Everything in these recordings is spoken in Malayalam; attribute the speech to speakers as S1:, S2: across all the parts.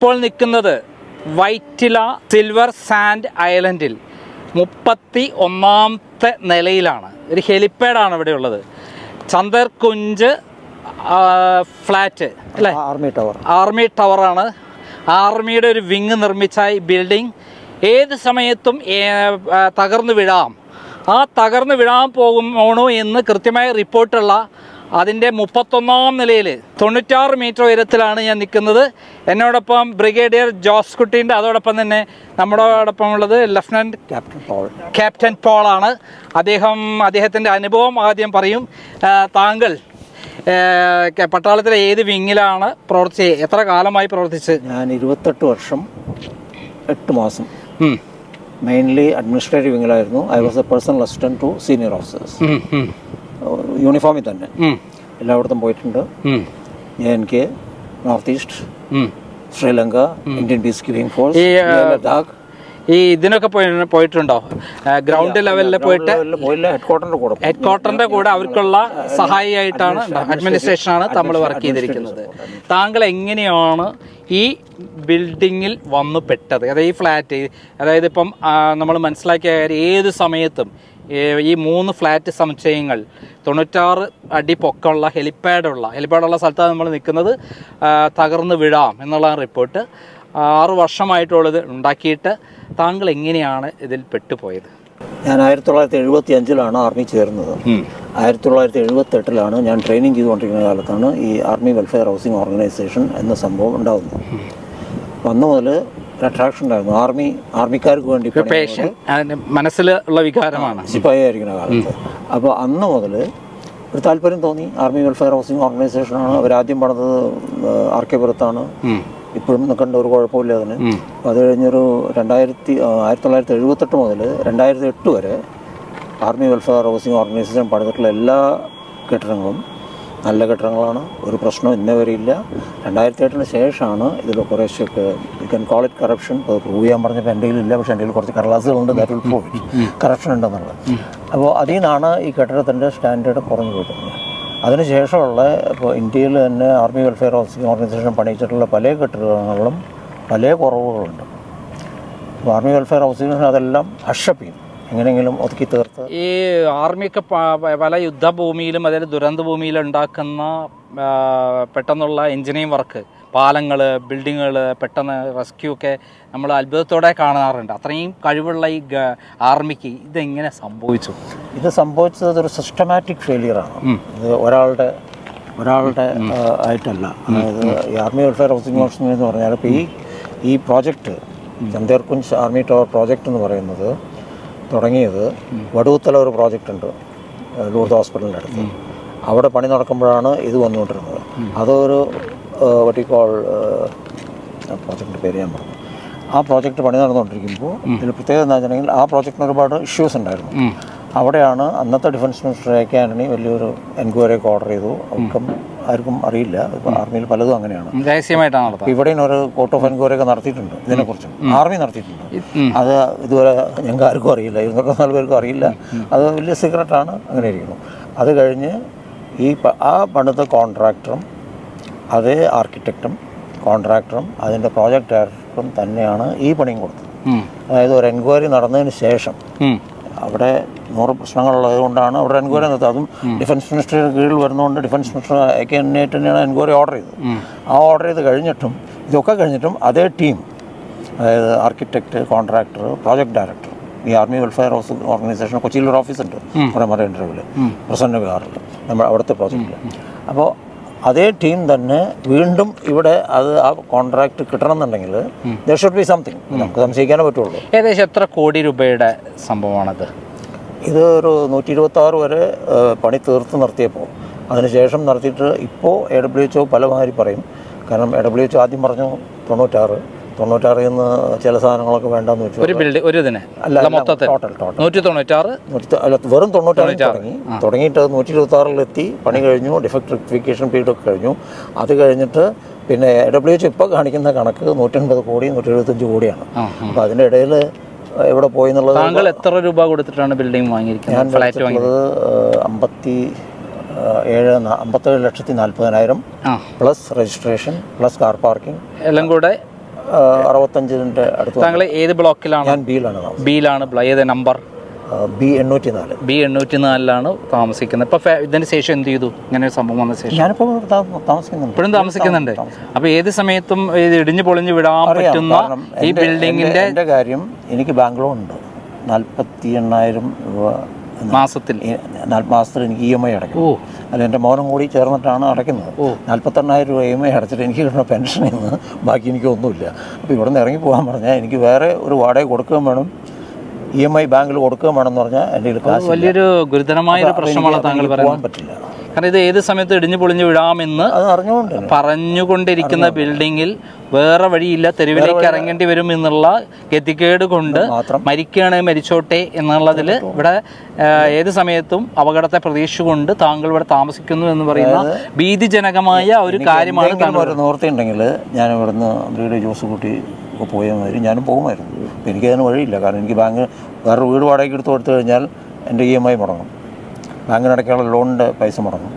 S1: ഇപ്പോൾ നിൽക്കുന്നത് വൈറ്റില സിൽവർ സാൻഡ് ഐലൻഡിൽ 31ാമത്തെ നിലയിലാണ്. ഒരു ഹെലിപ്പാഡാണ് ഇവിടെ ഉള്ളത്. ചന്ദർകുഞ്ച് ഫ്ലാറ്റ് അല്ലേ, ആർമി ടവറാണ്. ആർമിയുടെ ഒരു വിങ് നിർമ്മിച്ച ഈ ബിൽഡിംഗ് ഏത് സമയത്തും തകർന്നു വീഴാം. ആ തകർന്നു വീഴാൻ പോകുമോ എന്ന് കൃത്യമായ റിപ്പോർട്ടുള്ള അതിൻ്റെ 31ാം നിലയിൽ 96 മീറ്റർ ഉയരത്തിലാണ് ഞാൻ നിൽക്കുന്നത്. എന്നോടൊപ്പം ബ്രിഗേഡിയർ ജോസ് കുട്ടീൻ്റെ, അതോടൊപ്പം തന്നെ നമ്മളോടൊപ്പം ഉള്ളത് ലഫ്റ്റനൻറ്റ് ക്യാപ്റ്റൻ പോളാണ്. അദ്ദേഹത്തിൻ്റെ അനുഭവം ആദ്യം പറയും. താങ്കൾ പട്ടാളത്തിലെ ഏത് വിങ്ങിലാണ് പ്രവർത്തിച്ചത്? എത്ര കാലമായി പ്രവർത്തിച്ച്?
S2: ഞാൻ 28 വർഷം 8 മാസം മെയിൻലി അഡ്മിനിസ്ട്രേറ്റീവ് വിങ്ങിലായിരുന്നു. I was a personal assistant to senior officers. യൂണിഫോമിൽ തന്നെ എല്ലായിടത്തും പോയിട്ടുണ്ട്. എനിക്ക് north east, Sri Lanka, Indian peace keeping force, Ladakh,
S1: ഈ ഇതിനൊക്കെ പോയിട്ടുണ്ടോ? ഗ്രൗണ്ട് ലെവലിൽ പോയിട്ട് ഹെഡ് ക്വാർട്ടറിന്റെ കൂടെ അവർക്കുള്ള സഹായിയായിട്ടാണ്, അഡ്മിനിസ്ട്രേഷനാണ് നമ്മൾ വർക്ക് ചെയ്തിരിക്കുന്നത്. താങ്കൾ എങ്ങനെയാണ് ഈ ബിൽഡിങ്ങിൽ വന്നു പെട്ടത്? അതായത് ഈ ഫ്ലാറ്റ്, അതായത് ഇപ്പം നമ്മൾ മനസ്സിലാക്കിയ കാര്യം, ഏത് സമയത്തും ഈ 3 ഫ്ലാറ്റ് സമുച്ചയങ്ങൾ 96 അടി പൊക്കമുള്ള ഹെലിപ്പാഡുള്ള സ്ഥലത്താണ് നമ്മൾ നിൽക്കുന്നത്. തകർന്നു വീഴാം എന്നുള്ള റിപ്പോർട്ട് 6 വർഷമായിട്ടുള്ളത് ഉണ്ടാക്കിയിട്ട് താങ്കൾ എങ്ങനെയാണ് ഇതിൽ പെട്ടുപോയത്?
S2: ഞാൻ 1975 ആർമി ചേർന്നത്. 1978 ഞാൻ ട്രെയിനിങ് ചെയ്തുകൊണ്ടിരിക്കുന്ന കാലത്താണ് ഈ ആർമി വെൽഫെയർ ഹൗസിംഗ് ഓർഗനൈസേഷൻ എന്ന സംഭവം ഉണ്ടാകുന്നത്. അന്ന് മുതൽ ഒരു അട്രാക്ഷൻ ഉണ്ടായിരുന്നു. ആർമിക്കാർക്ക് വേണ്ടി
S1: മനസ്സിലുള്ള വികാരമാണ്
S2: സിപ്പായി ആയിരിക്കുന്ന കാലത്ത്. അപ്പോൾ അന്ന് മുതൽ ഒരു താല്പര്യം തോന്നി. ആർമി വെൽഫെയർ ഹൗസിംഗ് ഓർഗനൈസേഷനാണ്. അവരാദ്യം പണിതത് ആർക്കേപുരത്താണ്. ഇപ്പോഴും നിൽക്കേണ്ട ഒരു കുഴപ്പമില്ല അതിന്. അപ്പോൾ അത് കഴിഞ്ഞൊരു 1978 മുതൽ 2008 വരെ ആർമി വെൽഫെയർ ഹൗസിംഗ് ഓർഗനൈസേഷൻ പണിതിട്ടുള്ള എല്ലാ കെട്ടിടങ്ങളും നല്ല കെട്ടിടങ്ങളാണ്. ഒരു പ്രശ്നം ഇന്നേ വരെ ഇല്ല. 2008 ശേഷമാണ് ഇതിൽ കുറേശ്ശൊക്കെ you can call it corruption. അത് പ്രൂവ് ചെയ്യാൻ പറഞ്ഞപ്പോൾ എൻ്റെ കയ്യിലില്ല, പക്ഷേ എൻ്റെ കയ്യിൽ കുറച്ച് കടലാസുകളുണ്ട്. ദാറ്റ് വിൽ പ്രൂവ് കറപ്ഷൻ ഉണ്ടെന്നുള്ളത്. അപ്പോൾ അതിൽ നിന്നാണ് ഈ കെട്ടിടത്തിൻ്റെ സ്റ്റാൻഡേർഡ് കുറഞ്ഞു പോയിട്ടുള്ളത്. അതിനുശേഷമുള്ള ഇപ്പോൾ ഇന്ത്യയിൽ തന്നെ ആർമി വെൽഫെയർ ഹൗസിംഗ് ഓർഗനൈസേഷൻ പണിയിച്ചിട്ടുള്ള പല കെട്ടിടങ്ങളിലും പല കുറവുകളുണ്ട്. അപ്പോൾ ആർമി വെൽഫെയർ ഹൗസിംഗ് അതെല്ലാം ഹഷപ്പ് ചെയ്യും, എങ്ങനെയെങ്കിലും ഒതുക്കി തീർത്ത്.
S1: ഈ ആർമിയൊക്കെ പല യുദ്ധഭൂമിയിലും അതായത് ദുരന്ത ഭൂമിയിലും ഉണ്ടാക്കുന്ന പെട്ടെന്നുള്ള എഞ്ചിനീയറിംഗ് വർക്ക്, പാലങ്ങൾ, ബിൽഡിങ്ങുകൾ, പെട്ടെന്ന് റെസ്ക്യൂ ഒക്കെ നമ്മൾ അത്ഭുതത്തോടെ കാണാറുണ്ട്. അത്രയും കഴിവുള്ള ഈ ആർമിക്ക് ഇതെങ്ങനെ സംഭവിച്ചു?
S2: ഇത് സംഭവിച്ചത് ഒരു സിസ്റ്റമാറ്റിക് ഫെയിലിയറാണ്. ഇത് ഒരാളുടെ ആയിട്ടല്ല. അതായത് ഈ ആർമി വെൽഫെയർ ഹൗസിംഗ് ഓർഗനൈസേഷൻ എന്ന് പറഞ്ഞാൽ ഇപ്പോൾ ഈ പ്രോജക്റ്റ് ചന്ദേർകുഞ്ച് ആർമി ടവർ പ്രോജക്റ്റ് എന്ന് പറയുന്നത് തുടങ്ങിയത് വടുതല ഒരു പ്രോജക്റ്റ് ഉണ്ട് ലൂർദ് ഹോസ്പിറ്റലിൻ്റെ അടുത്ത്. അവിടെ പണി നടക്കുമ്പോഴാണ് ഇത് വന്നുകൊണ്ടിരുന്നത്. അതൊരു വട്ടിക്കോൾ പ്രോജക്റ്റിൻ്റെ പേര് ഞാൻ പറഞ്ഞു. ആ പ്രോജക്റ്റ് പണി നടന്നുകൊണ്ടിരിക്കുമ്പോൾ ഇതിൽ പ്രത്യേകത എന്താ വെച്ചിട്ടുണ്ടെങ്കിൽ ആ പ്രോജക്റ്റിന് ഒരുപാട് ഇഷ്യൂസ് ഉണ്ടായിരുന്നു. അവിടെയാണ് അന്നത്തെ defence minister A K Antony വലിയൊരു എൻക്വയറിയൊക്കെ ഓർഡർ ചെയ്തു. ആർക്കും അറിയില്ല. ഇപ്പോൾ ആർമിയിൽ പലതും അങ്ങനെയാണ്,
S1: രഹസ്യമായിട്ടാണ്.
S2: ഇവിടെ ഒരു കോർട്ട് ഓഫ് എൻക്വയറി ഒക്കെ നടത്തിയിട്ടുണ്ട് ഇതിനെക്കുറിച്ചും. ആർമി നടത്തിയിട്ടുണ്ട്. അത് ഇതുവരെ ഞങ്ങൾക്ക് ആർക്കും അറിയില്ല, 204 പേർക്കും അറിയില്ല. അത് വലിയ സീക്രട്ടാണ്. അങ്ങനെ ഇരിക്കുന്നു. അത് കഴിഞ്ഞ് ആ പണിത കോൺട്രാക്ടറും അതേ ആർക്കിടെക്റ്റും കോൺട്രാക്ടറും അതിൻ്റെ പ്രോജക്റ്റ് ഡയറക്ടറും തന്നെയാണ് ഈ പണിയും കൊടുത്തത്. അതായത് ഒരു എൻക്വയറി നടന്നതിന് ശേഷം അവിടെ 100 പ്രശ്നങ്ങളുള്ളത് കൊണ്ടാണ് അവിടെ എൻക്വയറി നടത്തുന്നത്. അതും ഡിഫൻസ് മിനിസ്റ്ററിയുടെ കീഴിൽ വരുന്നതുകൊണ്ട് defence minister A K Antony തന്നെയാണ് എൻക്വയറി ഓർഡർ ചെയ്തത്. ആ ഓർഡർ ചെയ്ത് കഴിഞ്ഞിട്ടും ഇതൊക്കെ കഴിഞ്ഞിട്ടും അതേ ടീം, അതായത് ആർക്കിടെക്റ്റ്, കോൺട്രാക്ടർ, പ്രോജക്റ്റ് ഡയറക്ടർ, ഈ ആർമി വെൽഫെയർ ഹൗസിംഗ് ഓർഗനൈസേഷൻ കൊച്ചിയിലൊരു ഓഫീസുണ്ട്, മറൈൻ ഡ്രൈവിൽ, പ്രസന്ന വിഹാറിൽ, നമ്മൾ അവിടുത്തെ പ്രോജക്റ്റിൽ. അപ്പോൾ അതേ ടീം തന്നെ വീണ്ടും ഇവിടെ ആ കോൺട്രാക്ട് കിട്ടണമെന്നുണ്ടെങ്കിൽ ദർ ഷുഡ് ബി സംതിങ്. നമുക്ക് സംശയിക്കാനേ പറ്റുള്ളൂ.
S1: ഏകദേശം എത്ര കോടി രൂപയുടെ സംഭവമാണത്?
S2: ഇത് ഒരു 126 വരെ പണി തീർത്ത് നിർത്തിയപ്പോൾ, അതിനുശേഷം നടത്തിയിട്ട് ഇപ്പോൾ AWHO പലമാതിരി പറയും. കാരണം AWHO ആദ്യം പറഞ്ഞു 96 നിന്ന് ചില സാധനങ്ങളൊക്കെ വേണ്ടെന്ന് വെച്ചു.
S1: അല്ല,
S2: വെറും 96 തുടങ്ങിയിട്ട് 126 പണി കഴിഞ്ഞു. ഡിഫക്ട് റെക്ടിഫിക്കേഷൻ പീരീഡ് ഒക്കെ കഴിഞ്ഞു. അത് കഴിഞ്ഞിട്ട് പിന്നെ AWHO ഇപ്പോൾ കാണിക്കുന്ന കണക്ക് 180 കോടി 175 കോടിയാണ്. അപ്പോൾ അതിൻ്റെ ഇടയിൽ എവിടെ പോയി എന്നുള്ളത്.
S1: താങ്കൾ എത്ര രൂപ കൊടുത്തിട്ടാണ് ബിൽഡിംഗ് വാങ്ങിയിരിക്കുന്നത്? ഫ്ലാറ്റ് വാങ്ങിയത്
S2: 57,40,40,000 plus registration plus car parking
S1: എല്ലാം കൂടെ
S2: 65-ന്റെ അടുത്ത്.
S1: താങ്കൾ ഏത് ബ്ലോക്കിലാണ്?
S2: ഞാൻ ബിയിലാണ്.
S1: ഏത് നമ്പർ?
S2: B804.
S1: B804 താമസിക്കുന്നത്. ഇപ്പൊ ഇതിന് ശേഷം എന്ത് ചെയ്തു? ഇങ്ങനെ ഒരു സംഭവം വന്ന ശേഷം
S2: ഞാനിപ്പോൾ താമസിക്കുന്നുണ്ട്.
S1: ഇപ്പോഴും താമസിക്കുന്നുണ്ട്. അപ്പൊ ഏത് സമയത്തും ഇത് ഇടിഞ്ഞു പൊളിഞ്ഞു വിടാൻ പറ്റുന്ന ഈ ബിൽഡിങ്ങിന്റെ
S2: എൻ്റെ കാര്യം, എനിക്ക് ബാങ്ക് ലോൺ ഉണ്ട് 48,000 രൂപ
S1: മാസത്തിൽ.
S2: എനിക്ക് EMI അടയ്ക്കും. അല്ല, എൻ്റെ മോനും കൂടി ചേർന്നിട്ടാണ് അടയ്ക്കുന്നത്. 48,000 രൂപ EMI അടച്ചിട്ട് എനിക്ക് കിട്ടുന്ന പെൻഷനിൽ നിന്ന് ബാക്കി എനിക്കൊന്നുമില്ല. അപ്പോൾ ഇവിടെ നിന്ന് ഇറങ്ങി പോകാൻ പറഞ്ഞാൽ എനിക്ക് വേറെ ഒരു വാടക കൊടുക്കുകയും വേണം, EMI ബാങ്കിൽ കൊടുക്കുകയും വേണമെന്ന് പറഞ്ഞാൽ എൻ്റെ കാശ്
S1: വലിയൊരു ഗുരുതരമായ ഒരു പ്രശ്നമാണ് താങ്കൾ പറയാൻ
S2: പറ്റില്ല.
S1: കാരണം ഇത് ഏത് സമയത്ത് ഇടിഞ്ഞു പൊളിഞ്ഞു വിടാമെന്ന് പറഞ്ഞുകൊണ്ടിരിക്കുന്ന ബിൽഡിങ്ങിൽ വേറെ വഴിയില്ല, തെരുവിലേക്ക് ഇറങ്ങേണ്ടി വരും എന്നുള്ള ഗതികേട് കൊണ്ട് മരിക്കുകയാണെങ്കിൽ മരിച്ചോട്ടെ എന്നുള്ളതിൽ ഇവിടെ ഏത് സമയത്തും അപകടത്തെ പ്രതീക്ഷിച്ചുകൊണ്ട് താങ്കൾ ഇവിടെ താമസിക്കുന്നു എന്ന് പറയുന്ന ഭീതിജനകമായ ഒരു കാര്യമാണ്.
S2: ഒരു നിവൃത്തിയുണ്ടെങ്കിൽ ഞാൻ ഇവിടുന്ന് ബ്രീഡ് ജോസ് കൂട്ടി പോയാൽ മതി, ഞാനും പോകുമായിരുന്നു. അപ്പോൾ എനിക്കതിന് വഴിയില്ല. കാരണം എനിക്ക് വേറെ വീട് വാടകയ്ക്ക് എടുത്ത് കൊടുത്തു കഴിഞ്ഞാൽ എൻ്റെ EMI മുടങ്ങും, ബാങ്കിനടയ്ക്കാനുള്ള ലോണിൻ്റെ പൈസ മുടങ്ങും.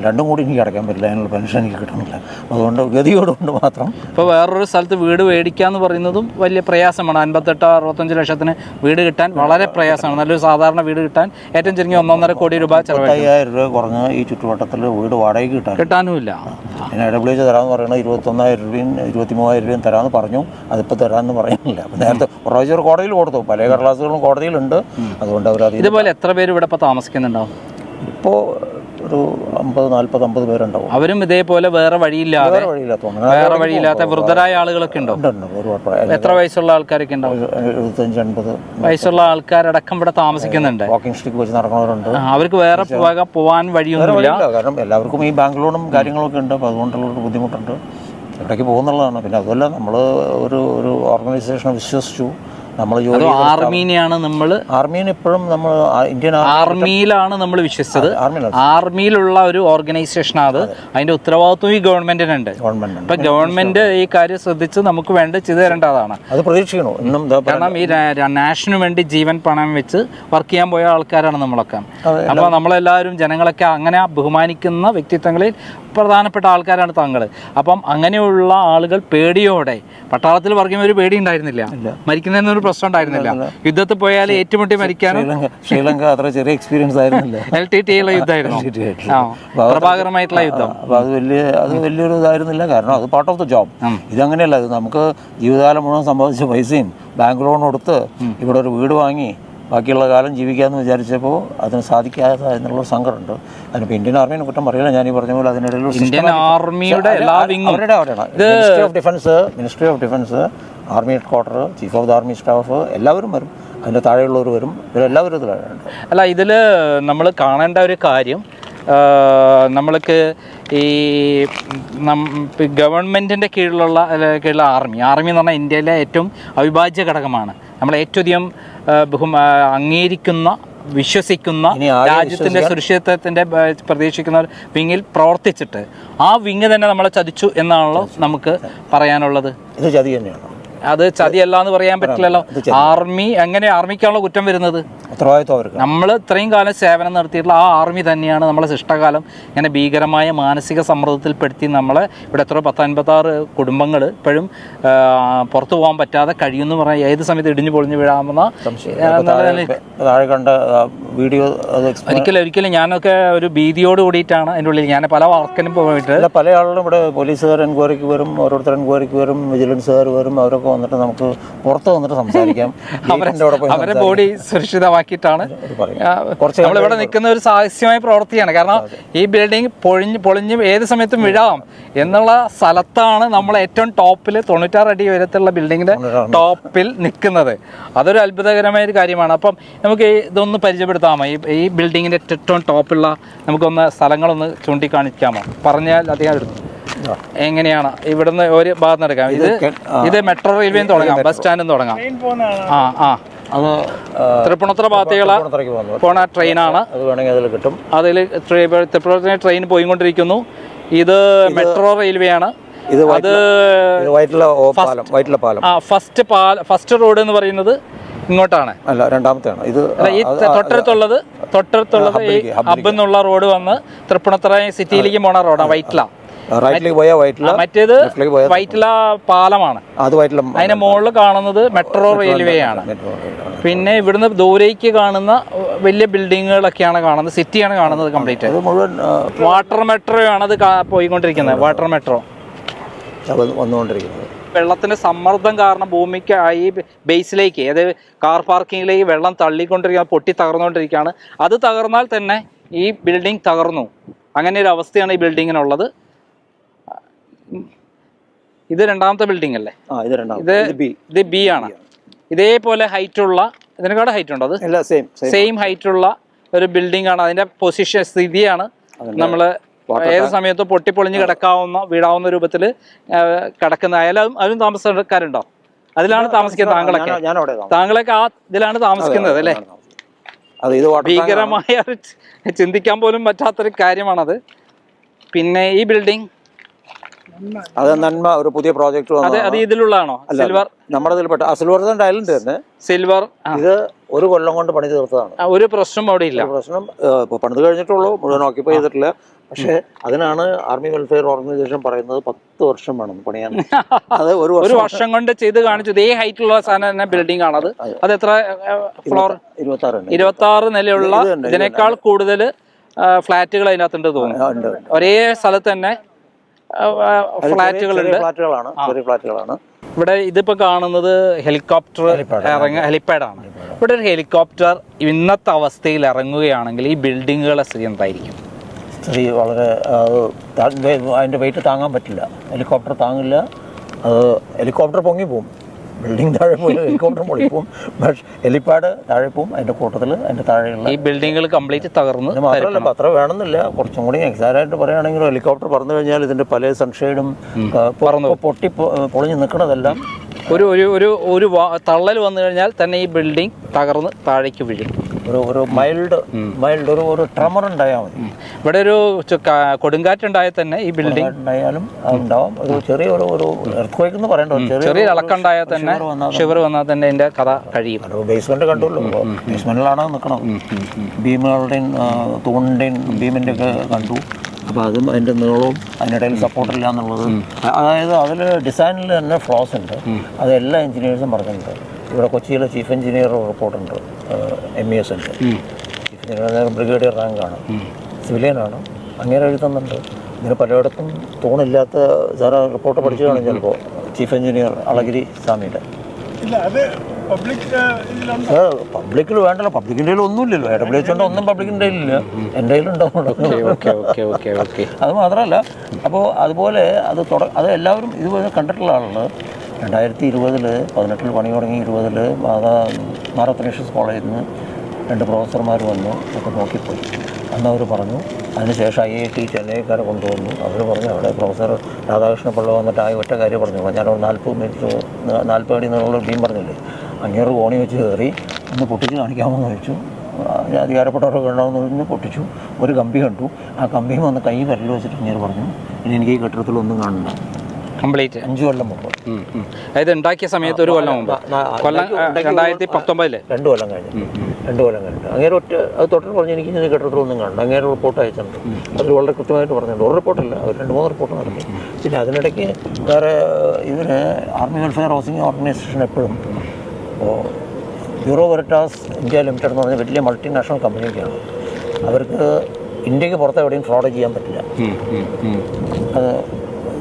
S2: രണ്ടും കൂടി എനിക്ക് അടയ്ക്കാൻ പറ്റില്ല, അതിനുള്ള പെൻഷൻ എനിക്ക് കിട്ടണില്ല. അതുകൊണ്ട് ഗതിയോടുകൊണ്ട് മാത്രം.
S1: ഇപ്പോൾ വേറൊരു സ്ഥലത്ത് വീട് മേടിക്കാന്ന് പറയുന്നതും വലിയ പ്രയാസമാണ്. 58-65 ലക്ഷത്തിന് വീട് കിട്ടാൻ വളരെ പ്രയാസമാണ്. നല്ലൊരു സാധാരണ വീട് കിട്ടാൻ ഏറ്റവും ചുരുങ്ങി 1.5 കോടി രൂപ ചെലവ്.
S2: 50,000 രൂപ കുറഞ്ഞ് ഈ ചുറ്റുവട്ടത്തിൽ വീട് വാടകയ്ക്ക് കിട്ടാനുമില്ല. പിന്നെ IWH തരാമെന്ന് പറയുന്നത് 21,000 രൂപയും 23,000 രൂപയും തരാമെന്ന് പറഞ്ഞു. അതിപ്പോൾ തരാമെന്ന് പറയുന്നില്ല. നേരത്തെ പ്രാവശ്യം കോടതിയിൽ കൊടുത്തു, പല കടലാസുകളും കോടതിയിലുണ്ട്. അതുകൊണ്ട് അവർ
S1: ഇതുപോലെ എത്ര പേര് ഇവിടെ ഇപ്പോൾ താമസിക്കുന്നുണ്ടാവും?
S2: ഇപ്പോൾ ഒരു 50-40-50 പേരുണ്ടാവും.
S1: അവരും ഇതേപോലെ വേറെ വഴിയില്ലാത്ത വൃദ്ധരായ ആളുകളൊക്കെ ഉണ്ടോ? എത്ര വയസ്സുള്ള ആൾക്കാരൊക്കെ ഉണ്ടാവും?
S2: 75-80
S1: വയസ്സുള്ള ആൾക്കാരടക്കം ഇവിടെ താമസിക്കുന്നുണ്ട്.
S2: വാക്കിംഗ് സ്റ്റിക്ക് വെച്ച് നടക്കുന്നവരുണ്ട്.
S1: അവർക്ക് വേറെ പോകാൻ വഴിയൊന്നുമില്ല.
S2: കാരണം എല്ലാവർക്കും ഈ ബാങ്ക് ലോണും കാര്യങ്ങളൊക്കെ ഉണ്ട്. അപ്പോൾ അതുകൊണ്ടുള്ളൊരു ബുദ്ധിമുട്ടുണ്ട്. ഇവിടേക്ക് പോകുന്നുള്ളതാണ്. പിന്നെ അതുമല്ല, നമ്മൾ ഒരു ഓർഗനൈസേഷനെ വിശ്വസിച്ചു.
S1: ആർമീനെയാണ് നമ്മൾ
S2: ഇപ്പോഴും നമ്മൾ ഇന്ത്യൻ
S1: ആർമിയിലാണ് നമ്മൾ വിശ്വസിച്ചത്. ആർമിയിലുള്ള ഒരു ഓർഗനൈസേഷനാണ് അത്. അതിന്റെ ഉത്തരവാദിത്വം ഈ ഗവൺമെന്റിനുണ്ട്. അപ്പൊ ഗവൺമെന്റ് ഈ കാര്യം ശ്രദ്ധിച്ച് നമുക്ക് വേണ്ട ചെയ്തു തരേണ്ടതാണ്.
S2: അത് പ്രതീക്ഷിക്കണോ ഇന്നും.
S1: കാരണം ഈ നാഷനു വേണ്ടി ജീവൻ പണയം വെച്ച് വർക്ക് ചെയ്യാൻ പോയ ആൾക്കാരാണ് നമ്മളൊക്കെ. അപ്പൊ നമ്മളെല്ലാവരും ജനങ്ങളൊക്കെ അങ്ങനെ ബഹുമാനിക്കുന്ന വ്യക്തിത്വങ്ങളിൽ പ്രധാനപ്പെട്ട ആൾക്കാരാണ് താങ്കൾ. അപ്പം അങ്ങനെയുള്ള ആളുകൾ പേടിയോടെ, പട്ടാളത്തിൽ വർക്ക് ചെയ്യുമ്പോൾ ഒരു പേടി ഉണ്ടായിരുന്നില്ല, മരിക്കുന്നതിനൊരു പ്രശ്നം ഉണ്ടായിരുന്നില്ല. യുദ്ധത്തിൽ പോയാൽ ഏറ്റുമുട്ടി മരിക്കാനും.
S2: ശ്രീലങ്ക അത്ര ചെറിയ എക്സ്പീരിയൻസ് ആയിരുന്നില്ല.
S1: LTTE യുദ്ധമായിരുന്നു, പ്രഭാകരമായിട്ടുള്ള യുദ്ധം.
S2: അപ്പോൾ അത് വലിയൊരു ഇതായിരുന്നില്ല. കാരണം അത് പാർട്ട് ഓഫ് ദ ജോബ്. ഇതങ്ങനെയല്ല. അത് നമുക്ക് ജീവിതകാലം മുഴുവൻ സമ്പാദിച്ച പൈസയും ബാങ്ക് ലോൺ കൊടുത്ത് ഇവിടെ ഒരു വീട് വാങ്ങി ബാക്കിയുള്ള കാലം ജീവിക്കാമെന്ന് വിചാരിച്ചപ്പോൾ അതിന് സാധിക്കാതെ എന്നുള്ള സങ്കടമുണ്ട്. അതിനിപ്പോൾ ഇന്ത്യൻ ആർമീനെ കുറ്റം പറയില്ല. ഞാൻ ഈ പറഞ്ഞ പോലെ അതിനിടയിൽ
S1: ഇന്ത്യൻ ആർമിയുടെ എല്ലാ വിങ്ങും
S2: ministry of defence, army head quarter, chief of the army staff എല്ലാവരും വരും. അതിൻ്റെ താഴെയുള്ളവർ വരും. ഇവരെല്ലാവരും ഇതിലുണ്ട്.
S1: അല്ല, ഇതിൽ നമ്മൾ കാണേണ്ട ഒരു കാര്യം, നമ്മൾക്ക് ഈ ഗവൺമെൻറ്റിൻ്റെ കീഴിലുള്ള ആർമി എന്ന് പറഞ്ഞാൽ ഇന്ത്യയിലെ ഏറ്റവും അവിഭാജ്യ ഘടകമാണ്. നമ്മൾ ഏറ്റവും അധികം അംഗീകരിക്കുന്ന, വിശ്വസിക്കുന്ന, രാജ്യത്തിൻ്റെ സുരക്ഷിതത്വത്തിൻ്റെ പ്രതീക്ഷിക്കുന്ന വിങ്ങിൽ പ്രവർത്തിച്ചിട്ട് ആ വിങ് തന്നെ നമ്മളെ ചതിച്ചു എന്നാണല്ലോ നമുക്ക് പറയാനുള്ളത്.
S2: ഇത് ചതി തന്നെയാണ്.
S1: അത് ചതിയല്ല എന്ന് പറയാൻ പറ്റില്ലല്ലോ. ആർമി എങ്ങനെ ആർമിക്കാണല്ലോ കുറ്റം വരുന്നത്? നമ്മൾ ഇത്രയും കാലം സേവനം നടത്തിയിട്ടുള്ള ആ ആർമി തന്നെയാണ് നമ്മളെ ശിഷ്ടകാലം ഇങ്ങനെ ഭീകരമായ മാനസിക സമ്മർദ്ദത്തിൽപ്പെടുത്തി നമ്മളെ ഇവിടെ എത്ര 56 കുടുംബങ്ങൾ ഇപ്പോഴും പുറത്തു പോകാൻ പറ്റാതെ കഴിയുമെന്ന് പറഞ്ഞാൽ ഏത് സമയത്ത് ഇടിഞ്ഞു പൊളിഞ്ഞു വീഴാമെന്ന
S2: വീഡിയോ.
S1: ഒരിക്കലും ഞാനൊക്കെ ഒരു ഭീതിയോട് കൂടിയിട്ടാണ് അതിൻ്റെ ഉള്ളിൽ. ഞാൻ പല വർക്കിനും പോയിട്ട്
S2: പല ആളുകളും ഇവിടെ പോലീസുകാർ എൻക്വയറിക്ക് വരും, ഓരോരുത്തർ എൻക്വയറിക്ക് വരും, വിജിലൻസുകാർ വരും. അവരൊക്കെ വന്നിട്ട് നമുക്ക് പുറത്ത് വന്നിട്ട് സംസാരിക്കാം.
S1: അവരെ ബോഡി സുരക്ഷിതമാക്കിയിട്ടാണ് നമ്മളിവിടെ നിൽക്കുന്ന ഒരു സാഹസ്യമായ പ്രവൃത്തിയാണ്. കാരണം ഈ ബിൽഡിംഗ് പൊളിഞ്ഞ് ഏത് സമയത്തും വിഴാം എന്നുള്ള സ്ഥലത്താണ് നമ്മൾ ഏറ്റവും ടോപ്പിൽ 96 അടി ഉയരത്തിലുള്ള ബിൽഡിങ്ങിന്റെ ടോപ്പിൽ നിൽക്കുന്നത്. അതൊരു അത്ഭുതകരമായ ഒരു കാര്യമാണ്. അപ്പം നമുക്ക് ഇതൊന്ന് പരിചയപ്പെടുത്താമോ? ഈ ബിൽഡിങ്ങിന്റെ ഏറ്റവും ടോപ്പുള്ള നമുക്കൊന്ന് സ്ഥലങ്ങളൊന്ന് ചൂണ്ടിക്കാണിക്കാമോ? പറഞ്ഞാൽ അധികം എടുത്തു. എങ്ങനെയാണ് ഇവിടുന്ന് ഒരു ഭാഗത്ത് നടക്കാം? ഇത് മെട്രോ റെയിൽവേയിൽ തുടങ്ങാം, ബസ് സ്റ്റാൻഡിൽ തുടങ്ങാം.
S2: അത്
S1: തൃപ്പൂണിത്തുറ ഭാഗത്തേക്കുള്ള പോണ ട്രെയിനാണ്. അതിൽ തൃപ്പൂണിത്തുറ ട്രെയിൻ പോയിക്കൊണ്ടിരിക്കുന്നു. ഇത് മെട്രോ റെയിൽവേയാണ്. അത് ഫസ്റ്റ് റോഡ് എന്ന് പറയുന്നത് ഇങ്ങോട്ടാണ്.
S2: അല്ല, രണ്ടാമത്തെയാണ് ഇത്.
S1: ഈ തൊട്ടടുത്തുള്ളത് ഈ ഹബ് എന്നുള്ള റോഡ് വന്ന് തൃപ്പൂണിത്തുറ സിറ്റിയിലേക്ക് പോണ റോഡാണ്. വൈറ്റ്ല
S2: റൈറ്റിലേക്ക് പോയാൽ വൈറ്റില,
S1: മറ്റേത് വൈറ്റില പാലമാണ്.
S2: അത് വൈറ്റില.
S1: അതിന്റെ മുകളിൽ കാണുന്നത് മെട്രോ റെയിൽവേ ആണ്. പിന്നെ ഇവിടുന്ന് ദൂരേക്ക് കാണുന്ന വലിയ ബിൽഡിങ്ങുകളൊക്കെയാണ് കാണുന്നത്, സിറ്റിയാണ് കാണുന്നത് കംപ്ലീറ്റ്.
S2: അത് മുഴുവൻ
S1: വാട്ടർ മെട്രോ ആണ് അത് പോയിക്കൊണ്ടിരിക്കുന്നത്, വാട്ടർ മെട്രോ
S2: വന്നുകൊണ്ടിരിക്കുന്നത്.
S1: വെള്ളത്തിന്റെ സമ്മർദ്ദം കാരണം ഭൂമിക്ക് ഈ ബേസിലേക്ക്, അതായത് കാർ പാർക്കിങ്ങിലേക്ക് വെള്ളം തള്ളിക്കൊണ്ടിരിക്കുക, പൊട്ടി തകർന്നുകൊണ്ടിരിക്കുകയാണ്. അത് തകർന്നാൽ തന്നെ ഈ ബിൽഡിംഗ് തകർന്നു. അങ്ങനെ ഒരു അവസ്ഥയാണ് ഈ ബിൽഡിങ്ങിനുള്ളത്. ഇത് രണ്ടാമത്തെ ബിൽഡിംഗ് അല്ലേ? ഇത് ബി ആണ്. ഇതേപോലെ ഹൈറ്റുള്ള, ഇതിനെക്കാട് ഹൈറ്റ് ഉണ്ടോ? അത് സെയിം ഹൈറ്റുള്ള ഒരു ബിൽഡിംഗ് ആണ്. അതിന്റെ പൊസിഷൻ, സ്ഥിതിയാണ് നമ്മൾ ഏത് സമയത്തും പൊട്ടിപ്പൊളിഞ്ഞ് കിടക്കാവുന്ന, വീടാവുന്ന രൂപത്തിൽ കിടക്കുന്ന. അതിലും താമസക്കാരുണ്ടോ? അതിലാണ് താമസിക്കുന്നത് താങ്കളൊക്കെ ആ ഇതിലാണ് താമസിക്കുന്നത് അല്ലേ? ഭീകരമായ, ചിന്തിക്കാൻ പോലും പറ്റാത്തൊരു കാര്യമാണത്. പിന്നെ ഈ ബിൽഡിംഗ്
S2: അത് നന്മ ഒരു പുതിയ പ്രോജക്റ്റ്.
S1: അത് ഇതിലുള്ളതാണോ? സിൽവർ,
S2: നമ്മുടെ ഇതിൽപ്പെട്ട സിൽവർ ഐലൻഡ് തന്നെ.
S1: സിൽവർ
S2: ഇത് ഒരു കൊല്ലം കൊണ്ട് പണി തീർത്തതാണ്.
S1: ഒരു പ്രശ്നം അവിടെ ഇല്ല.
S2: പ്രശ്നം പണിത് കഴിഞ്ഞിട്ടുള്ളൂ, മുഴുവൻ ഓക്യുപ്പൈ ചെയ്തിട്ടില്ല. പക്ഷെ അതിനാണ് ആർമി വെൽഫെയർ ഓർഗനൈസേഷൻ പറയുന്നത് 10 വർഷം വേണം പണിയാൻ. അത് ഒരു
S1: വർഷം കൊണ്ട് ചെയ്ത് കാണിച്ചു. ഇതേ ഹൈറ്റുള്ള സാധനം ബിൽഡിംഗ് ആണ്. അത് എത്ര ഫ്ലോർ? 26 നിലയുള്ള. ഇതിനേക്കാൾ കൂടുതൽ ഫ്ലാറ്റുകൾ അതിനകത്തുണ്ട് തോന്നുന്നു. ഒരേ സ്ഥലത്ത് തന്നെ
S2: ഫ്ലാറ്റുകളാണ്.
S1: ഇവിടെ ഇതിപ്പോ കാണുന്നത് ഹെലികോപ്റ്റർ ഹെലിപ്പാഡാണ്. ഇവിടെ ഒരു ഹെലികോപ്റ്റർ ഇന്നത്തെ അവസ്ഥയിൽ ഇറങ്ങുകയാണെങ്കിൽ ഈ ബിൽഡിങ്ങുകളെ സ്ഥിതി എന്തായിരിക്കും?
S2: സ്ഥിതി വളരെ, അതിൻ്റെ വെയിറ്റ് താങ്ങാൻ പറ്റില്ല. ഹെലികോപ്റ്റർ താങ്ങില്ല. അത് ഹെലികോപ്റ്റർ പൊങ്ങി പോവും, ബിൽഡിംഗ് താഴെ പോയി ഹെലികോപ്റ്റർ പൊളി പോവും. പക്ഷേ ഹെലിപ്പാഡ് താഴെ പോവും. അതിൻ്റെ കൂട്ടത്തിൽ അതിൻ്റെ താഴെയുള്ള
S1: ഈ ബിൽഡിങ്ങുകൾ കംപ്ലീറ്റ് തകർന്ന്.
S2: മാത്രമല്ല അത്ര വേണമെന്നില്ല, കുറച്ചും കൂടി എക്സാക്റ്റായിട്ട് പറയുകയാണെങ്കിൽ ഹെലികോപ്റ്റർ പറന്നു കഴിഞ്ഞാൽ ഇതിൻ്റെ പല സൺഷെയ്ഡും പൊട്ടി പൊളിഞ്ഞ് നിൽക്കുന്നതെല്ലാം
S1: ഒരു ഒരു ഒരു തള്ളൽ വന്നു കഴിഞ്ഞാൽ തന്നെ ഈ ബിൽഡിംഗ് തകർന്ന് താഴേക്ക് വീഴും.
S2: ഒരു മൈൽഡ് ഒരു ട്രമർ ഉണ്ടായാൽ മതി.
S1: ഇവിടെ ഒരു കൊടുങ്കാറ്റുണ്ടായാൽ തന്നെ ഈ ബിൽഡിംഗ്
S2: ഉണ്ടായാലും ഉണ്ടാവും. ഒരു ചെറിയൊരു എർത്ത്ക്വേക്ക് എന്ന് പറയേണ്ട
S1: ചെറിയ ഇളക്കുണ്ടായാൽ തന്നെ, ഷിവർ വന്നാൽ തന്നെ അതിന്റെ കഥ കഴിയും.
S2: ബേസ്മെന്റ് കണ്ടുള്ളൂ, ബേസ്മെന്റിലാണ് നിൽക്കണം. ബീമുകളുടെയും തൂണിന്റെയും ബീമിന്റെ ഒക്കെ കണ്ടു. അപ്പോൾ അതും അതിൻ്റെ നീളവും അതിനിടയിൽ സപ്പോർട്ടില്ല എന്നുള്ളത്, അതായത് അതിൽ ഡിസൈനിൽ തന്നെ ഫ്ലോസ് ഉണ്ട്. അത് എല്ലാ എഞ്ചിനീയേഴ്സും പറഞ്ഞിട്ടുണ്ട്. ഇവിടെ കൊച്ചിയിലെ ചീഫ് എഞ്ചിനീയർ റിപ്പോർട്ടുണ്ട്, MES ഉണ്ട്. ചീഫ് എഞ്ചിനീയർ ബ്രിഗേഡിയർ റാങ്കാണ്, സിവിലിയനാണ്. അങ്ങനെ എഴുതുന്നുണ്ട്. ഇതിന് പലയിടത്തും തൂണില്ലാത്ത സാറ് റിപ്പോർട്ട് പഠിച്ചു കാണും ചിലപ്പോൾ, ചീഫ് എഞ്ചിനീയർ അളഗിരി സ്വാമിയുടെ. പബ്ലിക്കിൽ വേണ്ടല്ലോ, പബ്ലിക്കിൻ്റെ കയ്യിൽ ഒന്നുമില്ലല്ലോ. AWH കൊണ്ട് ഒന്നും പബ്ലിക്കിൻ്റെ കയ്യിലില്ല, എൻ്റെ കയ്യിലുണ്ടാവുള്ളൂ. അത് മാത്രമല്ല, അപ്പോൾ അതുപോലെ അത് എല്ലാവരും ഇതുപോലെ കണ്ടിട്ടുള്ള ആളുകൾ 2020 18 പണി തുടങ്ങി 20 മാറത്തനേഷ്യസ് കോളേജിൽ നിന്ന് 2 പ്രൊഫസർമാർ വന്നു, ഒക്കെ നോക്കിപ്പോയി. അന്ന് അവർ പറഞ്ഞു. അതിനുശേഷം IIT ചെന്നൈക്കാരെ കൊണ്ടുവന്നു. അവർ പറഞ്ഞു, അവിടെ പ്രൊഫസർ രാധാകൃഷ്ണ പിള്ള വന്നിട്ട് ഒറ്റ കാര്യം പറഞ്ഞു. ഞാനൊരു 40 അടി എന്നുള്ള ബീം പറഞ്ഞില്ലേ, അങ്ങേറ് കോണി വെച്ച് കയറി ഒന്ന് പൊട്ടിച്ച് കാണിക്കാമെന്ന് ചോദിച്ചു. അധികാരപ്പെട്ടവരൊക്കെ ഉണ്ടാവുമെന്ന് പറഞ്ഞ് പൊട്ടിച്ചു. ഒരു കമ്പി കണ്ടു. ആ കമ്പിയും വന്ന് കൈ വിരൽ വെച്ചിട്ട് അങ്ങേറ് പറഞ്ഞു, ഇനി എനിക്ക് ഈ കെട്ടിടത്തിലൊന്നും കാണണ്ട.
S1: കംപ്ലീറ്റ്
S2: 5 കൊല്ലം മുമ്പ്,
S1: അതായത് ഉണ്ടാക്കിയ സമയത്ത് 1 കൊല്ലം മുമ്പ്, 2019
S2: 2 കൊല്ലം കഴിഞ്ഞു. 2 കൊല്ലം കഴിഞ്ഞിട്ട് അങ്ങേരെ അത് തൊട്ടിട്ട് പറഞ്ഞു, എനിക്ക് ഇത് കെട്ടിടത്തിലൊന്നും കാണണ്ട. അങ്ങേരെ റിപ്പോർട്ട് അയച്ചിട്ടുണ്ട്. അതിൽ വളരെ കൃത്യമായിട്ട് പറഞ്ഞിട്ടുണ്ട്. ഒരു റിപ്പോർട്ടല്ല, അവർ 2-3 റിപ്പോർട്ട് നടത്തി. പിന്നെ അതിനിടയ്ക്ക് വേറെ ഇതിന് ആർമി വെൽഫെയർ ഹൗസിംഗ് ഓർഗനൈസേഷൻ എപ്പോഴും ബ്യൂറോ വെരിറ്റാസ് ഇന്ത്യ ലിമിറ്റഡ് എന്ന് പറഞ്ഞ വലിയ മൾട്ടിനാഷണൽ കമ്പനിയൊക്കെയാണ്. അവർക്ക് ഇന്ത്യക്ക് പുറത്ത് എവിടെയും ഫ്രോഡ് ചെയ്യാൻ പറ്റില്ല. അത്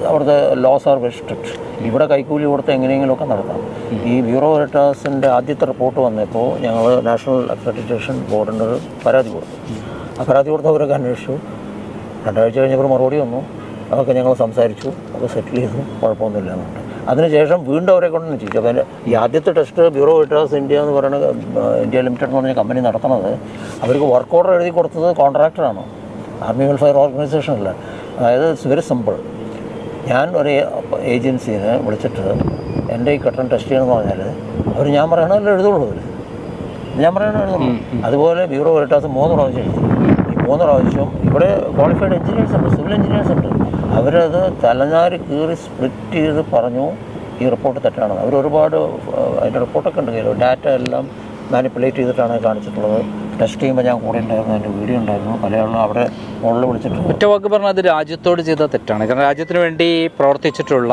S2: അവിടുത്തെ ലോസ് ആർ വെരി സ്ട്രിക്റ്റ്. ഇവിടെ കൈക്കൂലി കൊടുത്ത് എങ്ങനെയെങ്കിലുമൊക്കെ നടത്താം. ഈ ബ്യൂറോ വെരിറ്റാസിൻ്റെ ആദ്യത്തെ റിപ്പോർട്ട് വന്നപ്പോൾ ഞങ്ങൾ നാഷണൽ അക്രഡിറ്റേഷൻ ബോർഡിൻ്റെ ഒരു പരാതി കൊടുത്തു. ആ പരാതി കൊടുത്തവരൊക്കെ അന്വേഷിച്ചു. 2 ആഴ്ച കഴിഞ്ഞപ്പോൾ മറുപടി വന്നു. അതൊക്കെ ഞങ്ങൾ സംസാരിച്ചു, അത് സെറ്റിൽ ചെയ്തു, കുഴപ്പമൊന്നുമില്ല എന്നുണ്ട്. അതിനുശേഷം വീണ്ടും അവരെ കൊണ്ടു ചോദിച്ചു. അപ്പോൾ ഈ ആദ്യത്തെ ടെസ്റ്റ് ബ്യൂറോ വെരിറ്റാസ് ഇന്ത്യ എന്ന് പറയുന്ന ഇന്ത്യ ലിമിറ്റഡ് എന്ന് പറഞ്ഞ കമ്പനി നടത്തുന്നത്, അവർക്ക് വർക്ക് ഓർഡർ എഴുതി കൊടുത്തത് കോൺട്രാക്ടറാണ്, ആർമി വെൽഫെയർ ഓർഗനൈസേഷൻ അല്ല. അതായത് ഇറ്റ്സ് വെരി സിമ്പിൾ. ഞാൻ ഒരു ഏജൻസിനെ വിളിച്ചിട്ട് എൻ്റെ ഈ കെട്ടിടം ടെസ്റ്റ് ചെയ്യണമെന്ന് പറഞ്ഞാൽ അവർ ഞാൻ പറയണമല്ലോ എഴുതുള്ളൂ. ഞാൻ പറയണോ എഴുതുള്ളൂ. അതുപോലെ ബ്യൂറോ വെരിറ്റാസ് 3 പ്രാവശ്യം എഴുതി. ഈ 3 പ്രാവശ്യം ഇവിടെ ക്വാളിഫൈഡ് എഞ്ചിനീയേഴ്സ് ഉണ്ട്, സിവിൽ എഞ്ചിനീയേഴ്സ് ഉണ്ട്. അവരത് തലനാര് കീറി സ്പ്ലിറ്റ് ചെയ്ത് പറഞ്ഞു ഈ റിപ്പോർട്ട് തെറ്റാണ്. അവർ ഒരുപാട് അതിൻ്റെ റിപ്പോർട്ടൊക്കെ ഉണ്ട് കയ്യിൽ. ഡാറ്റ എല്ലാം മാനിപ്പുലേറ്റ് ചെയ്തിട്ടാണ് കാണിച്ചിട്ടുള്ളത്. ടെസ്റ്റ് ചെയ്യുമ്പോൾ ഞാൻ കൂടെ ഉണ്ടായിരുന്നു, എൻ്റെ വീഡിയോ ഉണ്ടായിരുന്നു. പല ആളുകളും അവിടെ മുകളിൽ വിളിച്ചിട്ട്
S1: ഒറ്റ വാക്ക് പറഞ്ഞാൽ അത് രാജ്യത്തോട് ചെയ്ത തെറ്റാണ്. കാരണം രാജ്യത്തിന് വേണ്ടി പ്രവർത്തിച്ചിട്ടുള്ള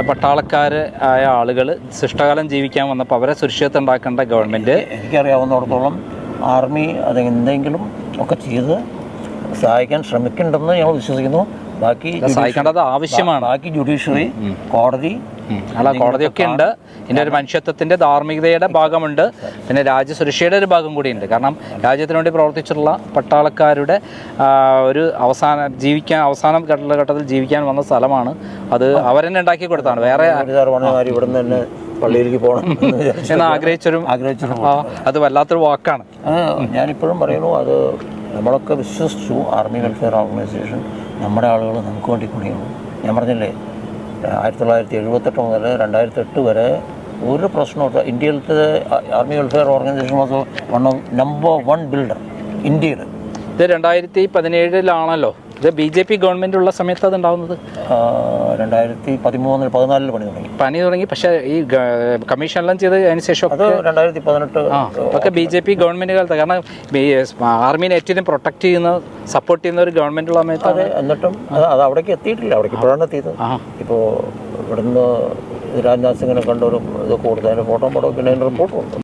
S1: പട്ടാളക്കാർ ആയ ആളുകൾ ശിഷ്ടകാലം ജീവിക്കാൻ വന്നപ്പോൾ അവരെ സുരക്ഷിതത്വം ഉണ്ടാക്കേണ്ട ഗവൺമെൻറ്,
S2: എനിക്കറിയാവുന്നിടത്തോളം ആർമി അത് എന്തെങ്കിലും ഒക്കെ ചെയ്ത് സഹായിക്കാൻ ശ്രമിക്കുന്നുണ്ടെന്ന് ഞങ്ങൾ വിശ്വസിക്കുന്നു. ബാക്കി
S1: സഹായിക്കേണ്ടത് ആവശ്യമാണ്.
S2: ബാക്കി ജുഡീഷ്യറി, കോടതി,
S1: അല്ല കോടതിയൊക്കെ ഉണ്ട്. ഇതിൻ്റെ ഒരു മനുഷ്യത്വത്തിൻ്റെ ധാർമ്മികതയുടെ ഭാഗമുണ്ട്, പിന്നെ രാജ്യസുരക്ഷയുടെ ഒരു ഭാഗം കൂടിയുണ്ട്. കാരണം രാജ്യത്തിന് വേണ്ടി പ്രവർത്തിച്ചിട്ടുള്ള പട്ടാളക്കാരുടെ ഒരു അവസാന ഘട്ടത്തിൽ ജീവിക്കാൻ വന്ന സ്ഥലമാണ് അത്. അവരെന്നെ ഉണ്ടാക്കി കൊടുത്താണ്. വേറെ
S2: ഇവിടെ നിന്ന് തന്നെ പള്ളിയിലേക്ക് പോകണം
S1: എന്ന് ആഗ്രഹിച്ചൊരു അത് വല്ലാത്തൊരു വാക്കാണ്.
S2: ഞാനിപ്പോഴും പറയുന്നു, അത് നമ്മളൊക്കെ വിശ്വസിച്ചു. ആർമി വെൽഫെയർ ഓർഗനൈസേഷൻ നമ്മുടെ ആളുകൾ നമുക്ക് വേണ്ടി കുടിയുള്ളൂ. ഞാൻ പറഞ്ഞില്ലേ, 1978 മുതൽ 2008 വരെ ഒരു പ്രശ്നമില്ല. ഇന്ത്യയിലത്തെ army welfare organisation was one of number 1 builder ഇന്ത്യയിൽ.
S1: ഇത് 2017 ഇത് BJP ഗവൺമെൻറ് ഉള്ള സമയത്ത് അത് ഉണ്ടാകുന്നത്.
S2: 2013-14 പണി തുടങ്ങി.
S1: പക്ഷേ ഈ കമ്മീഷനെല്ലാം ചെയ്ത് അതിന് ശേഷം
S2: അത് 2018
S1: ഒക്കെ BJP ഗവൺമെൻറ് കാലത്ത്. കാരണം ആർമീനെ ഏറ്റവും പ്രൊട്ടക്ട് ചെയ്യുന്ന സപ്പോർട്ട് ചെയ്യുന്ന ഒരു ഗവൺമെൻറ് ഉള്ള സമയത്ത്
S2: അത് എന്നിട്ടും അത് അവിടേക്ക് എത്തിയിട്ടില്ല. അവിടേക്ക് ഇപ്പോഴാണ് എത്തിയത്. ഇപ്പോൾ ഇവിടുന്ന് രാജ്നാഥ് സിംഗിനെ കണ്ടൊരു ഇത് കൂടുതൽ ഫോട്ടോ പിന്നെ അതിൻ്റെ റിപ്പോർട്ടും ഉണ്ട്.